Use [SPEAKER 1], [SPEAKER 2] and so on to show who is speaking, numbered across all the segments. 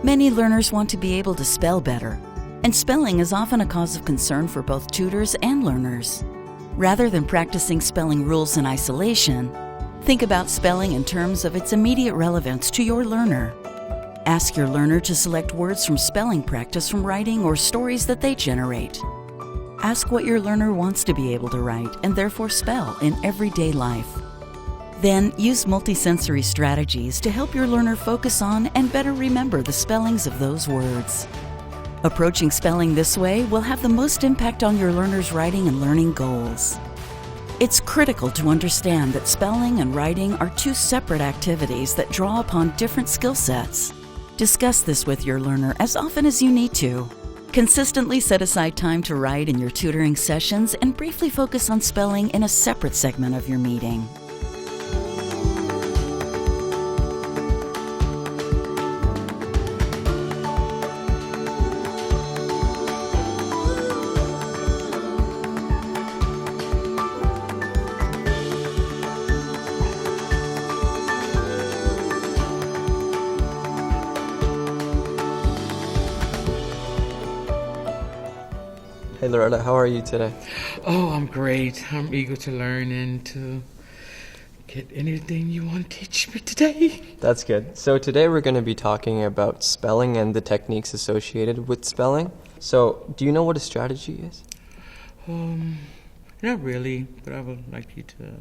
[SPEAKER 1] Many learners want to be able to spell better, and spelling is often a cause of concern for both tutors and learners. Rather than practicing spelling rules in isolation, think about spelling in terms of its immediate relevance to your learner. Ask your learner to select words from spelling practice from writing or stories that they generate. Ask what your learner wants to be able to write and therefore spell in everyday life. Then use multisensory strategies to help your learner focus on and better remember the spellings of those words. Approaching spelling this way will have the most impact on your learner's writing and learning goals. It's critical to understand that spelling and writing are two separate activities that draw upon different skill sets. Discuss this with your learner as often as you need to. Consistently set aside time to write in your tutoring sessions and briefly focus on spelling in a separate segment of your meeting.
[SPEAKER 2] Hey Loretta, how are you today?
[SPEAKER 3] Oh, I'm great. I'm eager to learn and to get anything you want to teach me today.
[SPEAKER 2] That's good. So today we're going to be talking about spelling and the techniques associated with spelling. So do you know what a strategy is?
[SPEAKER 3] Not really, but I would like you to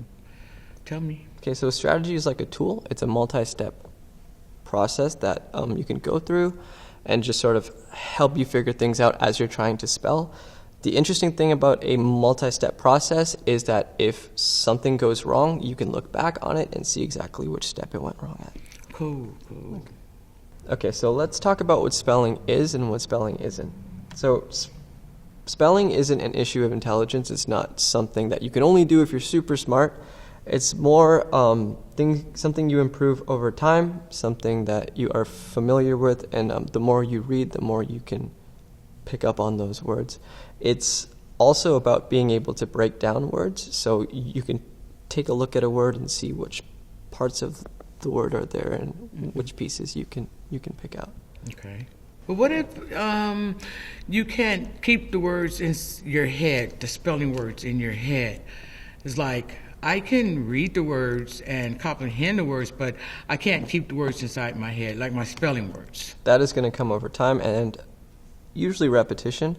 [SPEAKER 3] tell me.
[SPEAKER 2] Okay, so a strategy is like a tool. It's a multi-step process that you can go through and just sort of help you figure things out as you're trying to spell. The interesting thing about a multi-step process is that if something goes wrong, you can look back on it and see exactly which step it went wrong at.
[SPEAKER 3] Cool.
[SPEAKER 2] Okay, so let's talk about what spelling is and what spelling isn't. So spelling isn't an issue of intelligence. It's not something that you can only do if you're super smart. It's more something you improve over time, something that you are familiar with, and the more you read, the more you can pick up on those words. It's also about being able to break down words, so you can take a look at a word and see which parts of the word are there and which pieces you can pick out.
[SPEAKER 3] Okay. But what if you can't keep the words in your head, the spelling words in your head? It's like I can read the words and comprehend the words, but I can't keep the words inside my head, like my spelling words.
[SPEAKER 2] That is going to come over time and usually repetition.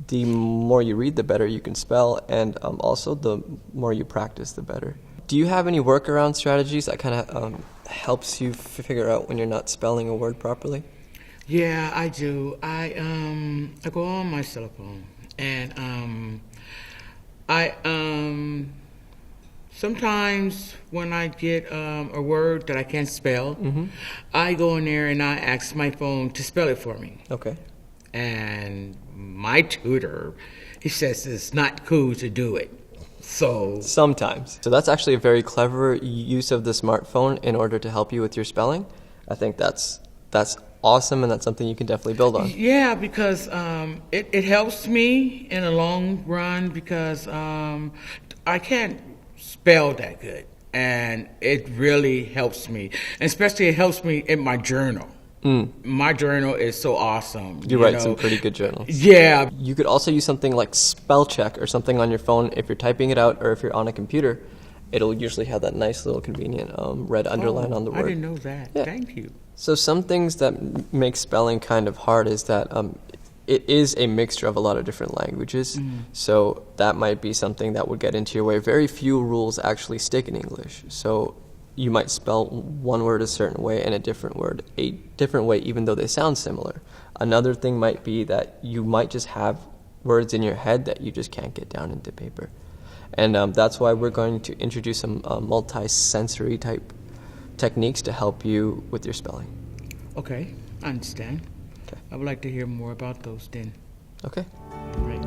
[SPEAKER 2] The more you read, the better you can spell, and also the more you practice, the better. Do you have any workaround strategies that kind of helps you figure out when you're not spelling a word properly?
[SPEAKER 3] Yeah, I do. I go on my cell phone, and sometimes when I get a word that I can't spell, I go in there and I ask my phone to spell it for me.
[SPEAKER 2] Okay.
[SPEAKER 3] And my tutor, he says it's not cool to do it. So
[SPEAKER 2] sometimes. So that's actually a very clever use of the smartphone in order to help you with your spelling. I think that's awesome, and that's something you can definitely build on.
[SPEAKER 3] Yeah, because it helps me in the long run because I can't spell that good, and it really helps me. And especially it helps me in my journal. My journal is so awesome.
[SPEAKER 2] You write some pretty good journals.
[SPEAKER 3] Yeah.
[SPEAKER 2] You could also use something like spell check or something on your phone. If you're typing it out or if you're on a computer, it'll usually have that nice little convenient red underline on the word.
[SPEAKER 3] I didn't know that.
[SPEAKER 2] Yeah.
[SPEAKER 3] Thank you.
[SPEAKER 2] So some things that make spelling kind of hard is that it is a mixture of a lot of different languages. So that might be something that would get into your way. Very few rules actually stick in English. So you might spell one word a certain way and a different word a different way, even though they sound similar. Another thing might be that you might just have words in your head that you just can't get down into paper. And that's why we're going to introduce some multisensory type techniques to help you with your spelling.
[SPEAKER 3] Okay, I understand.
[SPEAKER 2] Okay.
[SPEAKER 3] I would like to hear more about those then.
[SPEAKER 2] Okay.
[SPEAKER 3] All right.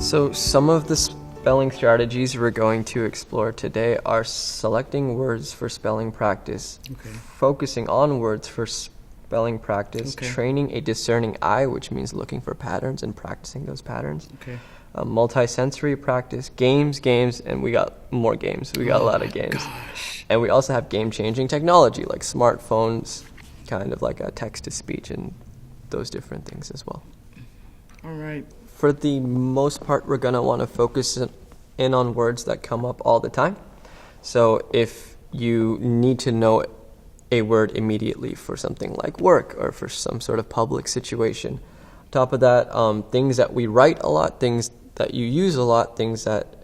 [SPEAKER 2] So some of the spelling strategies we're going to explore today are selecting words for spelling practice, focusing on words for spelling practice, training a discerning eye, which means looking for patterns and practicing those patterns, multisensory practice, games, and we got more games. We got a lot of games.
[SPEAKER 3] Gosh.
[SPEAKER 2] And we also have game-changing technology like smartphones, kind of like a text-to-speech and those different things as well.
[SPEAKER 3] All right.
[SPEAKER 2] For the most part, we're going to want to focus in on words that come up all the time. So if you need to know a word immediately for something like work or for some sort of public situation, on top of that, things that we write a lot, things that you use a lot, things that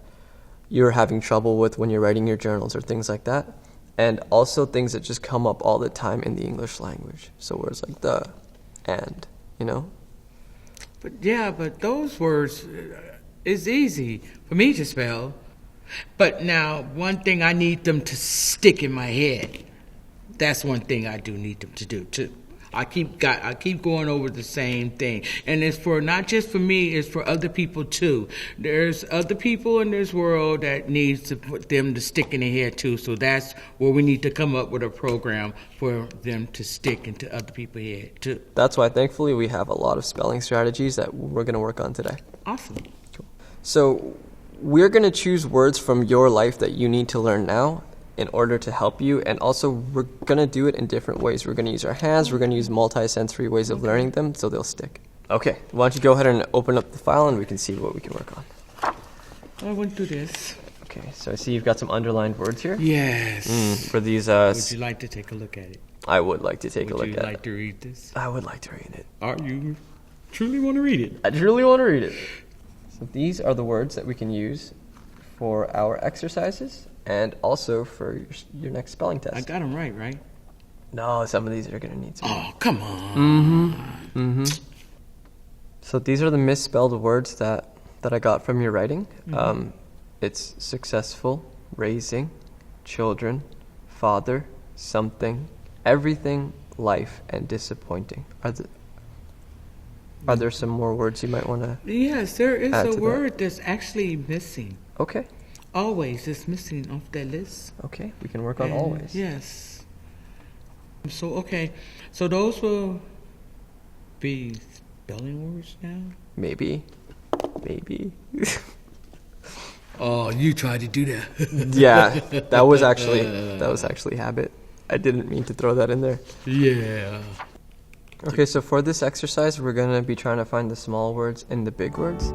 [SPEAKER 2] you're having trouble with when you're writing your journals or things like that, and also things that just come up all the time in the English language. So words like the, and, you know?
[SPEAKER 3] But those words is easy for me to spell. But now, one thing I need them to stick in my head. That's one thing I do need them to do too. I keep going over the same thing, and it's for not just for me, it's for other people too. There's other people in this world that needs to put them to stick in their head too. So that's where we need to come up with a program for them to stick into other people's head too.
[SPEAKER 2] That's why, thankfully, we have a lot of spelling strategies that we're going to work on today.
[SPEAKER 3] Awesome.
[SPEAKER 2] Cool. So we're going to choose words from your life that you need to learn now in order to help you, and also we're going to do it in different ways. We're going to use our hands, we're going to use multi-sensory ways of learning them so they'll stick. Okay, why don't you go ahead and open up the file and we can see what we can work on.
[SPEAKER 3] I went through this.
[SPEAKER 2] Okay, so I see you've got some underlined words here.
[SPEAKER 3] Yes.
[SPEAKER 2] For these,
[SPEAKER 3] Would you like to take a look at it?
[SPEAKER 2] I would like to take a look at it.
[SPEAKER 3] Would you like to read this?
[SPEAKER 2] I would like to read it.
[SPEAKER 3] Are you truly want to read it?
[SPEAKER 2] I truly want to read it. So these are the words that we can use for our exercises and also for your next spelling test.
[SPEAKER 3] I got them right?
[SPEAKER 2] No, some of these are going to need some.
[SPEAKER 3] Oh, come on.
[SPEAKER 2] So these are the misspelled words that I got from your writing. It's successful, raising, children, father, something, everything, life, and disappointing. Are there some more words you might want to
[SPEAKER 3] Yes, there is
[SPEAKER 2] add
[SPEAKER 3] a
[SPEAKER 2] to
[SPEAKER 3] word that's actually missing.
[SPEAKER 2] Okay.
[SPEAKER 3] Always is missing off that list.
[SPEAKER 2] Okay, we can work on always.
[SPEAKER 3] Yes. So, so those will be spelling words now?
[SPEAKER 2] Maybe.
[SPEAKER 3] Oh, you tried to do that.
[SPEAKER 2] Yeah, that was actually habit. I didn't mean to throw that in there.
[SPEAKER 3] Yeah.
[SPEAKER 2] Okay, so for this exercise, we're going to be trying to find the small words in the big words.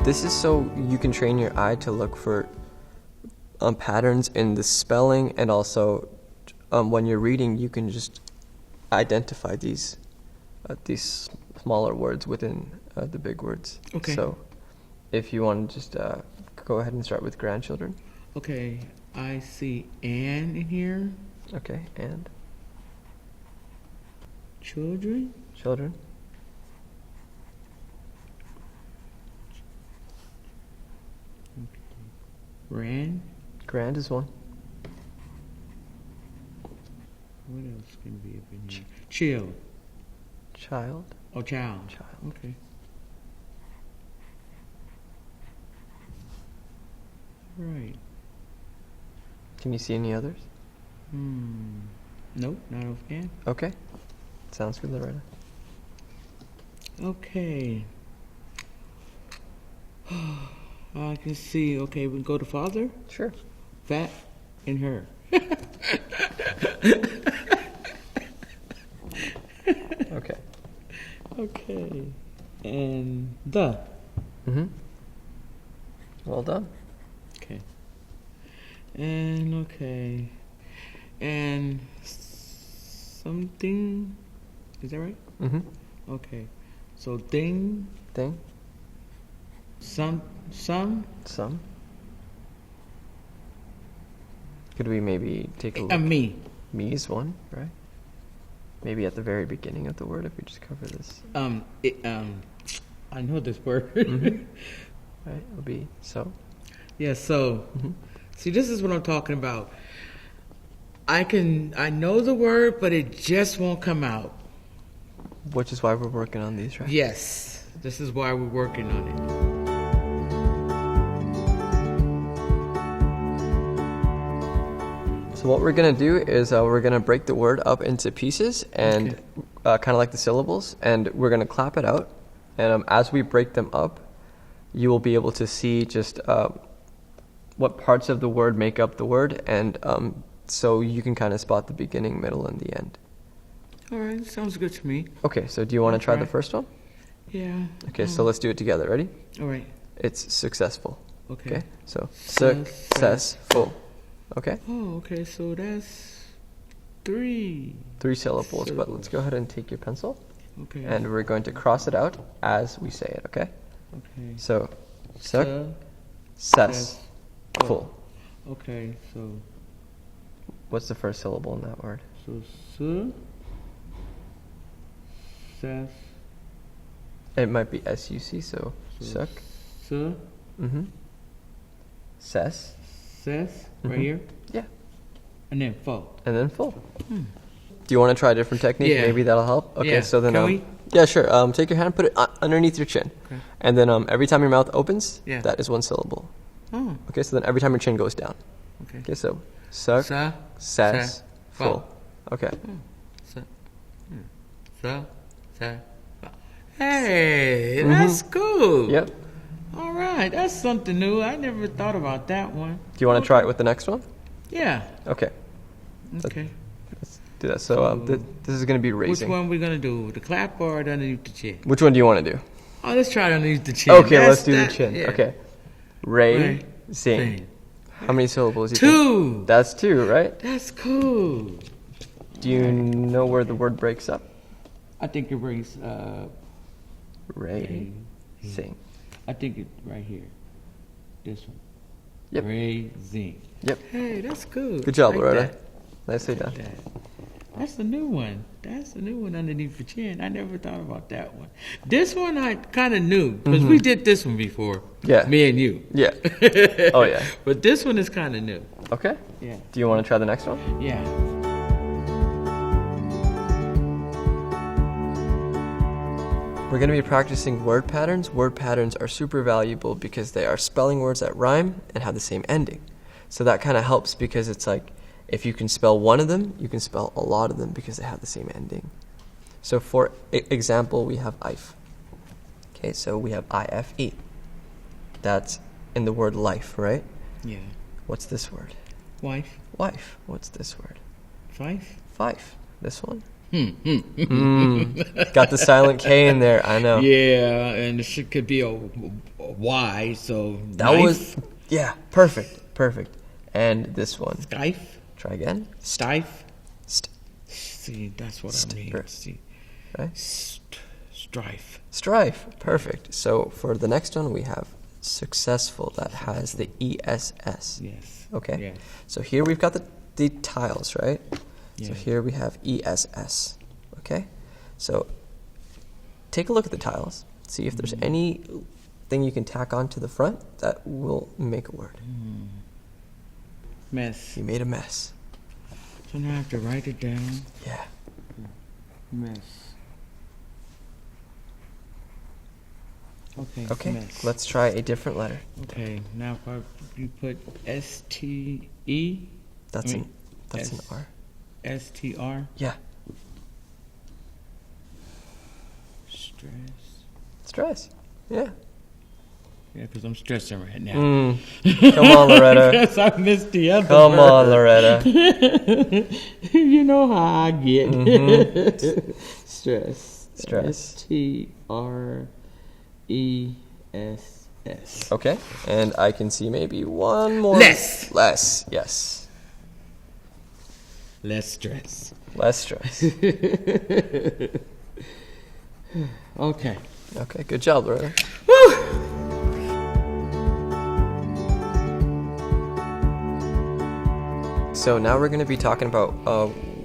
[SPEAKER 2] This is so you can train your eye to look for patterns in the spelling, and also when you're reading, you can just identify these smaller words within the big words.
[SPEAKER 3] Okay.
[SPEAKER 2] So if you want to just go ahead and start with grandchildren.
[SPEAKER 3] Okay, I see "and" in here.
[SPEAKER 2] Okay, and
[SPEAKER 3] Children.
[SPEAKER 2] Grand is one.
[SPEAKER 3] What else can be up in here? Chill.
[SPEAKER 2] Child.
[SPEAKER 3] Oh, child.
[SPEAKER 2] Child.
[SPEAKER 3] Okay. Right.
[SPEAKER 2] Can you see any others?
[SPEAKER 3] Nope, not offhand.
[SPEAKER 2] Okay. Sounds good, Loretta.
[SPEAKER 3] Okay. I can see. Okay, we can go to father.
[SPEAKER 2] Sure.
[SPEAKER 3] Fat and her.
[SPEAKER 2] Okay.
[SPEAKER 3] Okay. And the.
[SPEAKER 2] Well done.
[SPEAKER 3] Okay. And okay. And something. Is that right? Okay. So thing. Some.
[SPEAKER 2] Could we maybe take a look?
[SPEAKER 3] Me.
[SPEAKER 2] Me is one, right? Maybe at the very beginning of the word, if we just cover this.
[SPEAKER 3] I know this word.
[SPEAKER 2] Right, it would be so.
[SPEAKER 3] Yeah, so. See, this is what I'm talking about. I know the word, but it just won't come out.
[SPEAKER 2] Which is why we're working on these, right?
[SPEAKER 3] Yes, this is why we're working on it.
[SPEAKER 2] So what we're going to do is we're going to break the word up into pieces and kind of like the syllables, and we're going to clap it out. And as we break them up, you will be able to see just what parts of the word make up the word, and so you can kind of spot the beginning, middle, and the end.
[SPEAKER 3] All right, sounds good to me.
[SPEAKER 2] Okay, so do you want to try the first one?
[SPEAKER 3] Yeah.
[SPEAKER 2] Okay, so let's do it together. Ready?
[SPEAKER 3] All right.
[SPEAKER 2] It's successful.
[SPEAKER 3] Okay.
[SPEAKER 2] So successful. Okay?
[SPEAKER 3] Oh, okay, so that's 3.
[SPEAKER 2] 3 syllables, but let's go ahead and take your pencil.
[SPEAKER 3] Okay.
[SPEAKER 2] And we're going to cross it out as we say it, okay?
[SPEAKER 3] Okay.
[SPEAKER 2] So, successful.
[SPEAKER 3] Okay, so
[SPEAKER 2] What's the first syllable in that word?
[SPEAKER 3] so success.
[SPEAKER 2] It might be S-U-C, so suck. Mm-hmm. Ses.
[SPEAKER 3] Right here.
[SPEAKER 2] Yeah.
[SPEAKER 3] And then full.
[SPEAKER 2] And then full. Do you want to try a different technique?
[SPEAKER 3] Yeah.
[SPEAKER 2] Maybe that'll help? Okay,
[SPEAKER 3] Yeah.
[SPEAKER 2] so then...
[SPEAKER 3] Can we?
[SPEAKER 2] Yeah, sure. Take your hand, put it underneath your chin.
[SPEAKER 3] Okay.
[SPEAKER 2] And then every time your mouth opens,
[SPEAKER 3] Yeah.
[SPEAKER 2] that is 1 syllable.
[SPEAKER 3] Oh,
[SPEAKER 2] Okay, so then every time your chin goes down.
[SPEAKER 3] okay.
[SPEAKER 2] Okay, so successful. Okay.
[SPEAKER 3] Hey, that's cool.
[SPEAKER 2] Yep.
[SPEAKER 3] All right, that's something new. I never thought about that one.
[SPEAKER 2] Do you want to try it with the next one?
[SPEAKER 3] Yeah.
[SPEAKER 2] Okay,
[SPEAKER 3] Okay.
[SPEAKER 2] let's do that. So this is going to be
[SPEAKER 3] Which
[SPEAKER 2] raising.
[SPEAKER 3] one we gonna do? The clap or the underneath the chin?
[SPEAKER 2] Which one do you want to do?
[SPEAKER 3] Oh, let's try it underneath the chin.
[SPEAKER 2] Okay,
[SPEAKER 3] That's
[SPEAKER 2] let's do the
[SPEAKER 3] that-
[SPEAKER 2] chin.
[SPEAKER 3] yeah.
[SPEAKER 2] Okay. Raising.
[SPEAKER 3] Sing.
[SPEAKER 2] How many syllables do you think?
[SPEAKER 3] 2.
[SPEAKER 2] That's 2, right?
[SPEAKER 3] That's cool.
[SPEAKER 2] Do you know where the word breaks up?
[SPEAKER 3] I think it brings.
[SPEAKER 2] Raising.
[SPEAKER 3] I think it right here. This one.
[SPEAKER 2] Yep.
[SPEAKER 3] Raising.
[SPEAKER 2] Yep.
[SPEAKER 3] Hey, that's cool.
[SPEAKER 2] Good job,
[SPEAKER 3] Like
[SPEAKER 2] Loretta.
[SPEAKER 3] that.
[SPEAKER 2] Nicely done.
[SPEAKER 3] That. That's the new one. That's the new one underneath the chin. I never thought about that one. This one I kind of knew because we did this one before.
[SPEAKER 2] Yeah.
[SPEAKER 3] Me and you.
[SPEAKER 2] Yeah. Oh, yeah.
[SPEAKER 3] But this one is kind of new.
[SPEAKER 2] Okay.
[SPEAKER 3] Yeah.
[SPEAKER 2] Do you want to try the next one?
[SPEAKER 3] Yeah.
[SPEAKER 2] We're going to be practicing word patterns. Word patterns are super valuable because they are spelling words that rhyme and have the same ending. So that kind of helps because it's like if you can spell one of them, you can spell a lot of them because they have the same ending. So for example, we have IFE. Okay, so we have I-F-E. That's in the word life, right?
[SPEAKER 3] Yeah.
[SPEAKER 2] What's this word?
[SPEAKER 3] Wife.
[SPEAKER 2] Wife. What's this word?
[SPEAKER 3] Fife.
[SPEAKER 2] Fife. This one? Got the silent K in there, I know.
[SPEAKER 3] Yeah, and the shit could be a Y, so
[SPEAKER 2] That was, yeah, perfect. And this one.
[SPEAKER 3] Stife.
[SPEAKER 2] Try again.
[SPEAKER 3] Stife.
[SPEAKER 2] St-
[SPEAKER 3] See, that's what I mean. See.
[SPEAKER 2] right?
[SPEAKER 3] Strife.
[SPEAKER 2] Strife, perfect. So for the next one, we have successful. That has the ESS.
[SPEAKER 3] Yes.
[SPEAKER 2] Okay.
[SPEAKER 3] Yes.
[SPEAKER 2] So here we've got the tiles, right? So
[SPEAKER 3] Yeah.
[SPEAKER 2] here we have ESS. Okay. So take a look at the tiles. See if there's anything you can tack on to the front that will make a word.
[SPEAKER 3] Mess.
[SPEAKER 2] You made a mess.
[SPEAKER 3] So now I have to write it down.
[SPEAKER 2] Yeah.
[SPEAKER 3] Mess. Okay.
[SPEAKER 2] Okay.
[SPEAKER 3] Mess.
[SPEAKER 2] Let's try a different letter.
[SPEAKER 3] Okay. Now if you put S-T-E.
[SPEAKER 2] That's
[SPEAKER 3] I mean,
[SPEAKER 2] an R.
[SPEAKER 3] S-T-R.
[SPEAKER 2] Yeah.
[SPEAKER 3] Stress.
[SPEAKER 2] Stress. Yeah.
[SPEAKER 3] Yeah, because I'm stressing right now.
[SPEAKER 2] Come on, Loretta.
[SPEAKER 3] Because I missed the other
[SPEAKER 2] Come
[SPEAKER 3] word.
[SPEAKER 2] on, Loretta.
[SPEAKER 3] You know how I get. Stress.
[SPEAKER 2] Stress.
[SPEAKER 3] S-T-R-E-S-S.
[SPEAKER 2] Okay. And I can see maybe one more.
[SPEAKER 3] Less.
[SPEAKER 2] Less. Yes.
[SPEAKER 3] Less stress.
[SPEAKER 2] Less stress.
[SPEAKER 3] Okay.
[SPEAKER 2] Okay. Good job, Loretta.
[SPEAKER 3] Woo!
[SPEAKER 2] So now we're going to be talking about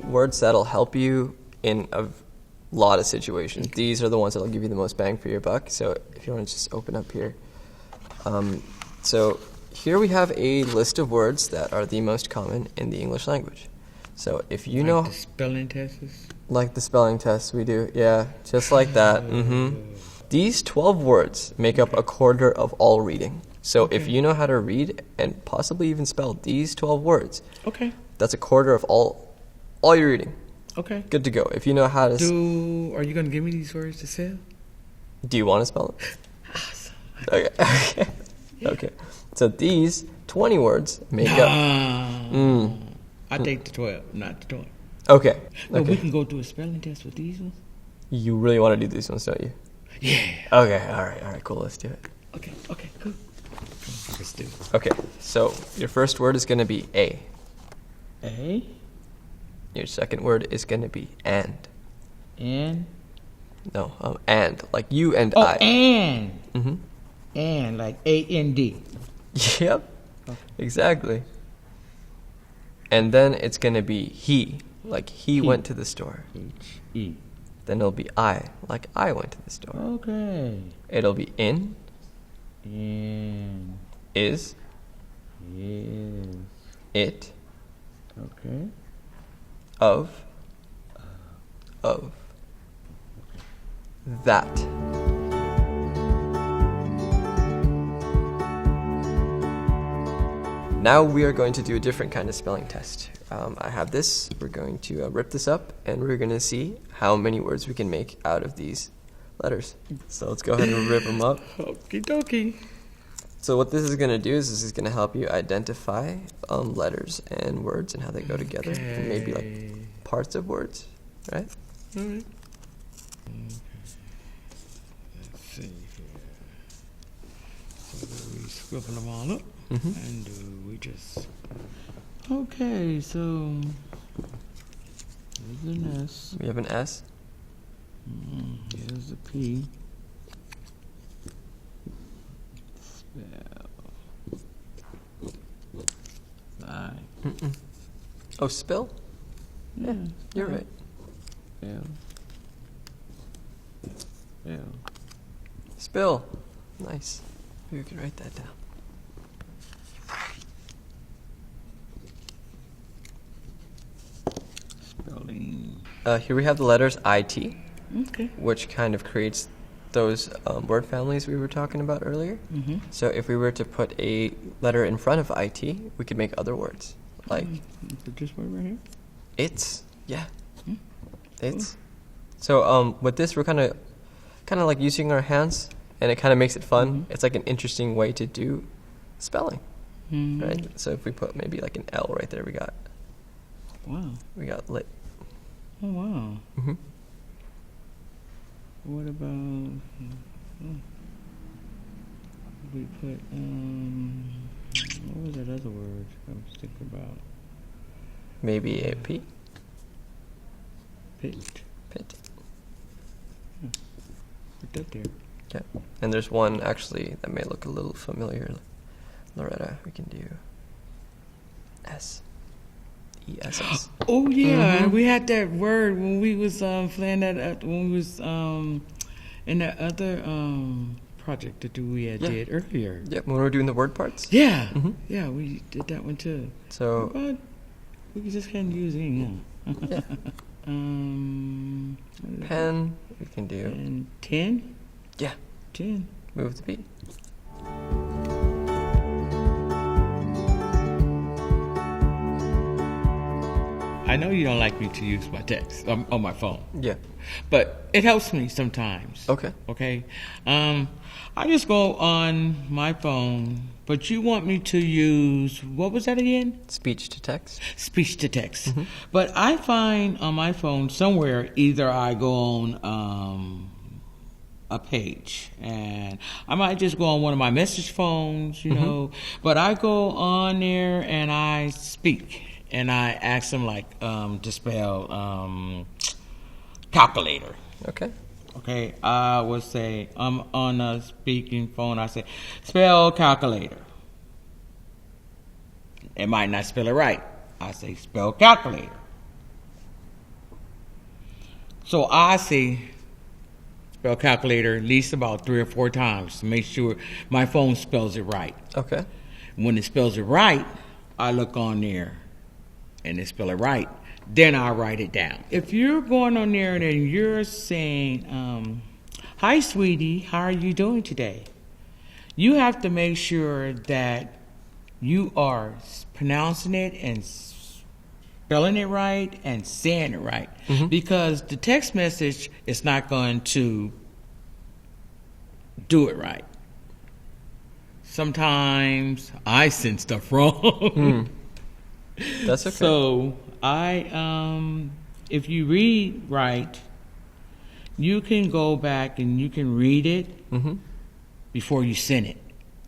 [SPEAKER 2] words that'll help you in a lot of situations. These are the ones that'll give you the most bang for your buck. So if you want to just open up here. So here we have a list of words that are the most common in the English language. So if you
[SPEAKER 3] Like
[SPEAKER 2] know,
[SPEAKER 3] the spelling tests.
[SPEAKER 2] like the spelling test we do, yeah, just like that. These 12 words make up a quarter of all reading. So if you know how to read and possibly even spell these 12 words,
[SPEAKER 3] Okay.
[SPEAKER 2] that's a quarter of all your reading.
[SPEAKER 3] Okay.
[SPEAKER 2] Good to go. If you know how to,
[SPEAKER 3] Are you gonna give me these words to spell?
[SPEAKER 2] do you want to spell it? Okay. Okay. So these 20 words make up.
[SPEAKER 3] I take the 12, not the 20.
[SPEAKER 2] Okay.
[SPEAKER 3] But we
[SPEAKER 2] Okay.
[SPEAKER 3] can go through a spelling test with these ones.
[SPEAKER 2] You really want to do these ones, don't you?
[SPEAKER 3] Yeah.
[SPEAKER 2] Okay. All right. Cool. Let's do it.
[SPEAKER 3] Okay. Cool. Let's do it.
[SPEAKER 2] Okay. So your first word is going to be a.
[SPEAKER 3] A
[SPEAKER 2] Your second word is going to be and.
[SPEAKER 3] and
[SPEAKER 2] No, and like you and
[SPEAKER 3] oh
[SPEAKER 2] I.
[SPEAKER 3] and
[SPEAKER 2] Mm-hmm.
[SPEAKER 3] and like AND.
[SPEAKER 2] Yep. Exactly. And then it's going to be he, like he went to the store.
[SPEAKER 3] HE.
[SPEAKER 2] Then it'll be I, like I went to the store.
[SPEAKER 3] Okay.
[SPEAKER 2] It'll be in,
[SPEAKER 3] And
[SPEAKER 2] is,
[SPEAKER 3] is
[SPEAKER 2] it,
[SPEAKER 3] okay.
[SPEAKER 2] of, that. Now we are going to do a different kind of spelling test. I have this. We're going to rip this up, and we're going to see how many words we can make out of these letters. So let's go ahead and rip them up.
[SPEAKER 3] Okie dokie.
[SPEAKER 2] So what this is going to do is this is going to help you identify letters and words and how they go together, and maybe like parts of words, right?
[SPEAKER 3] All right. Let's see here. So we scribble them all up, and we just. Okay, so there's an S.
[SPEAKER 2] We have an S.
[SPEAKER 3] Here's a P. Spell. I.
[SPEAKER 2] Oh, spill?
[SPEAKER 3] Yeah,
[SPEAKER 2] You're right.
[SPEAKER 3] L. L.
[SPEAKER 2] Spill. Nice. Maybe we can write that down.
[SPEAKER 3] Spelling.
[SPEAKER 2] Here we have the letters IT,
[SPEAKER 3] Okay.
[SPEAKER 2] which kind of creates those word families we were talking about earlier. So if we were to put a letter in front of IT, we could make other words. Like
[SPEAKER 3] Put this word right here.
[SPEAKER 2] it's, yeah. It's. So with this, we're kind of like using our hands, and it kind of makes it fun. It's like an interesting way to do spelling, right? So if we put maybe like an L right there, we got
[SPEAKER 3] Wow.
[SPEAKER 2] lit.
[SPEAKER 3] Oh, wow.
[SPEAKER 2] Mm-hmm.
[SPEAKER 3] What about we put what was that other word I was thinking about?
[SPEAKER 2] Maybe a P.
[SPEAKER 3] Pit.
[SPEAKER 2] Pit.
[SPEAKER 3] Put that there.
[SPEAKER 2] Yeah. And there's one actually that may look a little familiar. Loretta, we can do S. ESS.
[SPEAKER 3] Oh yeah, we had that word when we was playing that when we was in that other project that we had did earlier.
[SPEAKER 2] Yep, when we were doing the word parts.
[SPEAKER 3] Yeah, yeah, we did that one too.
[SPEAKER 2] So
[SPEAKER 3] But we just can't use any.
[SPEAKER 2] yeah. Pen, we can do.
[SPEAKER 3] And 10?
[SPEAKER 2] Yeah,
[SPEAKER 3] 10.
[SPEAKER 2] move the beat.
[SPEAKER 3] I know you don't like me to use my text on my phone,
[SPEAKER 2] Yeah.
[SPEAKER 3] but it helps me sometimes.
[SPEAKER 2] Okay.
[SPEAKER 3] Okay. I just go on my phone, but you want me to use, what was that again?
[SPEAKER 2] Speech to text.
[SPEAKER 3] Speech to text. But I find on my phone somewhere, either I go on a page, and I might just go on one of my message phones, you know, but I go on there and I speak, and I ask them like to spell calculator.
[SPEAKER 2] Okay.
[SPEAKER 3] Okay, I would say, I'm on a speaking phone, I say, spell calculator. It might not spell it right. I say, spell calculator. So I say, spell calculator at least about 3 or 4 times to make sure my phone spells it right.
[SPEAKER 2] Okay.
[SPEAKER 3] When it spells it right, I look on there and it spell it right. then I'll write it down. If you're going on there and you're saying, hi, sweetie, how are you doing today? You have to make sure that you are pronouncing it and spelling it right and saying it right. Because the text message is not going to do it right. Sometimes I send stuff wrong.
[SPEAKER 2] That's okay.
[SPEAKER 3] So if you read right, you can go back and you can read it before you send it.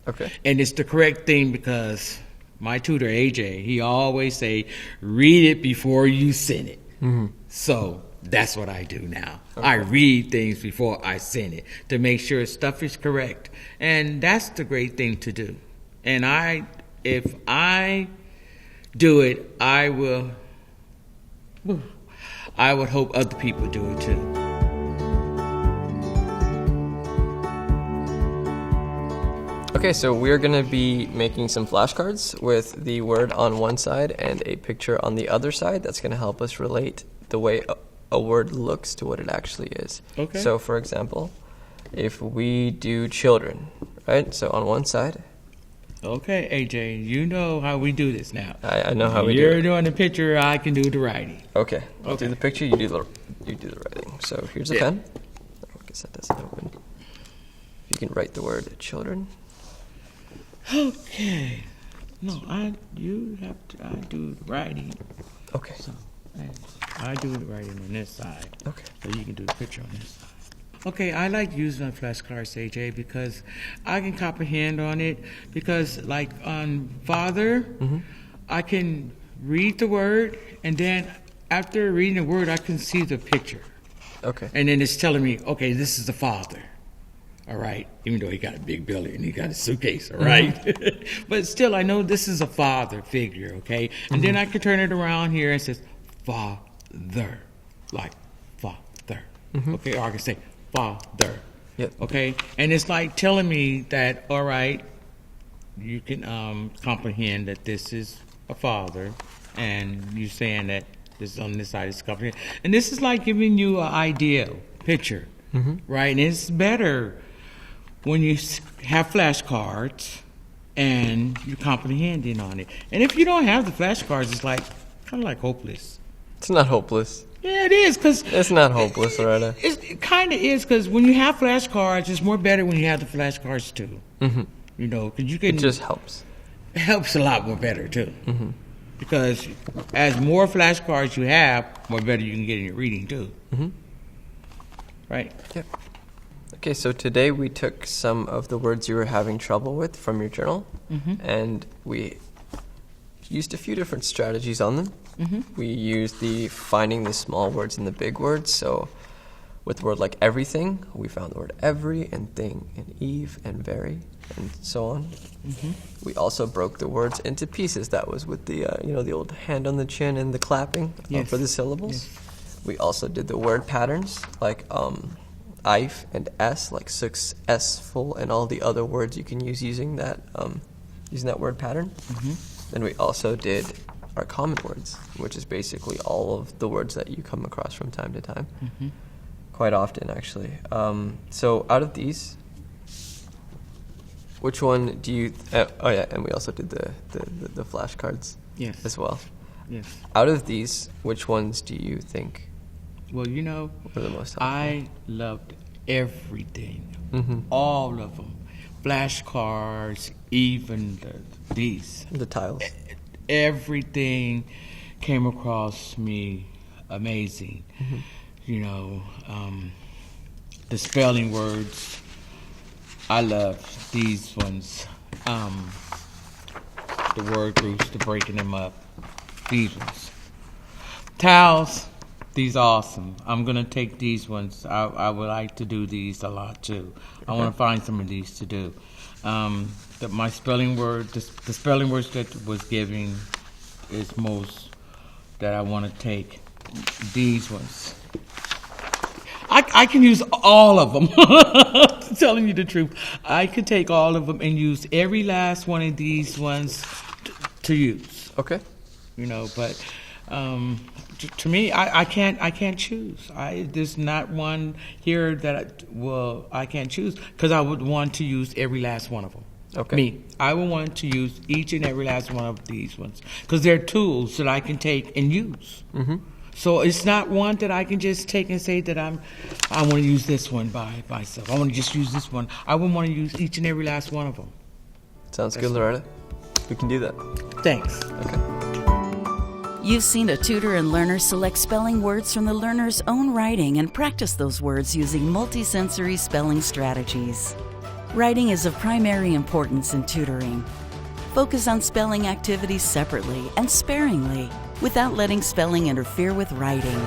[SPEAKER 2] Okay.
[SPEAKER 3] And it's the correct thing because my tutor, AJ, he always say, read it before you send it. So that's what I do now.
[SPEAKER 2] Okay.
[SPEAKER 3] I read things before I send it to make sure stuff is correct. And that's the great thing to do. And if I do it, I would hope other people do it too.
[SPEAKER 2] Okay, so we're going to be making some flashcards with the word on one side and a picture on the other side. That's going to help us relate the way a word looks to what it actually is.
[SPEAKER 3] Okay.
[SPEAKER 2] So, for example, if we do children, right? So on one side.
[SPEAKER 3] Okay, AJ, you know how we do this now.
[SPEAKER 2] I know how we do
[SPEAKER 3] You're
[SPEAKER 2] it.
[SPEAKER 3] doing the picture, I can do the writing.
[SPEAKER 2] Okay, I'll do
[SPEAKER 3] Okay.
[SPEAKER 2] the picture, you do the writing. So here's a pen. I guess that doesn't open. You can write the word children.
[SPEAKER 3] Okay. No, I do the writing.
[SPEAKER 2] Okay.
[SPEAKER 3] So I do the writing on this side.
[SPEAKER 2] Okay.
[SPEAKER 3] So you can do the picture on this side. Okay, I like using my flashcards, AJ, because I can comprehend on it. Because like on father, I can read the word, and then after reading the word, I can see the picture.
[SPEAKER 2] Okay.
[SPEAKER 3] And then it's telling me, okay, this is the father. All right, even though he got a big belly and he got a suitcase, all right? But still, I know this is a father figure, okay? And then I can turn it around here and it says, father, like father. Okay, or I can say, father.
[SPEAKER 2] Yep.
[SPEAKER 3] Okay, and it's like telling me that, all right, you can comprehend that this is a father, and you saying that this is on this side is comprehend. And this is like giving you an ideal picture, right? And it's better when you have flashcards and you're comprehending on it. And if you don't have the flashcards, it's like kind of like hopeless.
[SPEAKER 2] It's not hopeless.
[SPEAKER 3] Yeah, it is, because
[SPEAKER 2] It's not hopeless, Loretta.
[SPEAKER 3] it kind of is, because when you have flashcards, it's more better when you have the flashcards too. You know, because you can.
[SPEAKER 2] It just helps.
[SPEAKER 3] It helps a lot more better too. Because as more flashcards you have, more better you can get in your reading too. Right?
[SPEAKER 2] Yep. Okay, so today we took some of the words you were having trouble with from your journal, and we used a few different strategies on them. We used the finding the small words and the big words. So with a word like everything, we found the word every and thing and eve and very and so on. We also broke the words into pieces. That was with the the old hand on the chin and the clapping
[SPEAKER 3] Yes.
[SPEAKER 2] for the syllables.
[SPEAKER 3] Yes.
[SPEAKER 2] We also did the word patterns like if and s, like successful, and all the other words you can use using that word pattern. Then we also did our common words, which is basically all of the words that you come across from time to time, quite often actually. So out of these, which one do you? And we also did the flashcards
[SPEAKER 3] Yes.
[SPEAKER 2] as well.
[SPEAKER 3] Yes.
[SPEAKER 2] Out of these, which ones do you think
[SPEAKER 3] Well, you know,
[SPEAKER 2] were the most helpful?
[SPEAKER 3] I loved everything, all of them, flashcards, even these.
[SPEAKER 2] The tiles.
[SPEAKER 3] Everything came across me amazing. You know, the spelling words, I love these ones. The word groups, the breaking them up, these ones. Towels, these awesome. I'm gonna take these ones. I would like to do these a lot too. I want to find some of these to do. My spelling word, the spelling words that was giving is most that I want to take. These ones. I can use all of them. Telling you the truth, I could take all of them and use every last one of these ones to use.
[SPEAKER 2] Okay.
[SPEAKER 3] You know, but To me, I can't choose. There's not one here that I can't choose because I would want to use every last one of them.
[SPEAKER 2] Okay.
[SPEAKER 3] Me, I would want to use each and every last one of these ones because they're tools that I can take and use. Mm-hmm. So it's not one that I can just take and say that I want to use this one by myself. I want to just use this one. I would want to use each and every last one of them.
[SPEAKER 2] Sounds good, Loretta. We can do that.
[SPEAKER 3] Thanks.
[SPEAKER 2] Okay.
[SPEAKER 1] You've seen a tutor and learner select spelling words from the learner's own writing and practice those words using multisensory spelling strategies. Writing is of primary importance in tutoring. Focus on spelling activities separately and sparingly without letting spelling interfere with writing.